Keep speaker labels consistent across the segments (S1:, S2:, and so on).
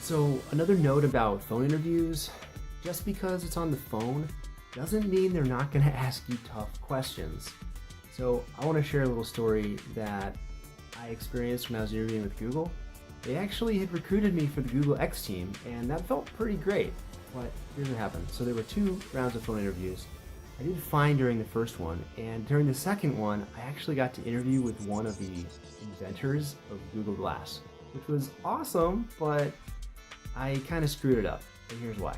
S1: So another note about phone interviews, just because it's on the phone doesn't mean they're not going to ask you tough questions. So I want to share a little story that I experienced when I was interviewing with Google. They actually had recruited me for the Google X team, and that felt pretty great. But here's what happened. So there were 2 rounds of phone interviews. I did fine during the first one, and during the second one, I actually got to interview with one of the inventors of Google Glass, which was awesome, but I kind of screwed it up, and here's why.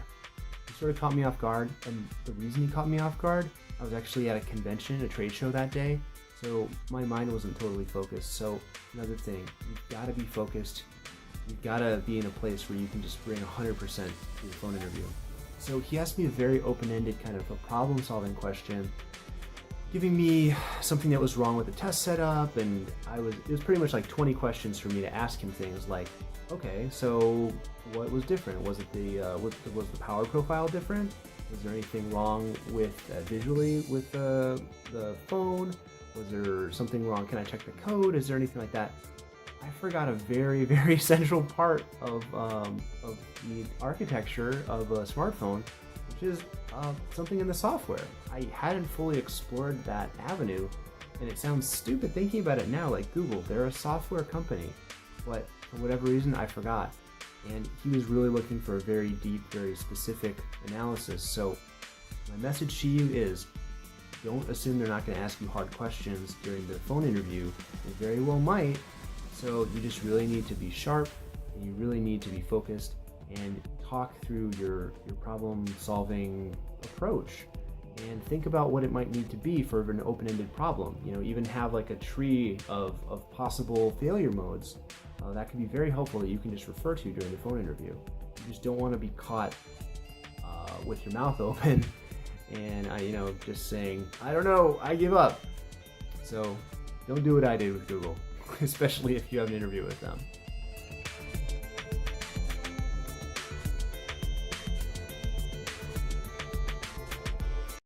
S1: He sort of caught me off guard, and the reason he caught me off guard, I was actually at a convention, a trade show that day, so my mind wasn't totally focused. So another thing, you've got to be focused. You've got to be in a place where you can just bring 100% to the phone interview. So he asked me a very open-ended kind of a problem-solving question, giving me something that was wrong with the test setup, and it was pretty much like 20 questions for me to ask him things like, okay, so what was different? Was it was the power profile different? Was there anything wrong with visually with the phone? Was there something wrong? Can I check the code? Is there anything like that? I forgot a very, very central part of the architecture of a smartphone, which is something in the software. I hadn't fully explored that avenue, and it sounds stupid thinking about it now, like Google, they're a software company, but for whatever reason I forgot. And he was really looking for a very deep, very specific analysis. So my message to you is, don't assume they're not going to ask you hard questions during the phone interview. They very well might. So you just really need to be sharp, and you really need to be focused and talk through your problem solving approach and think about what it might need to be for an open-ended problem. You know, even have like a tree of possible failure modes. That can be very helpful that you can just refer to during the phone interview. You just don't want to be caught with your mouth open and just saying, I don't know, I give up. So don't do what I did with Google, especially if you have an interview with them.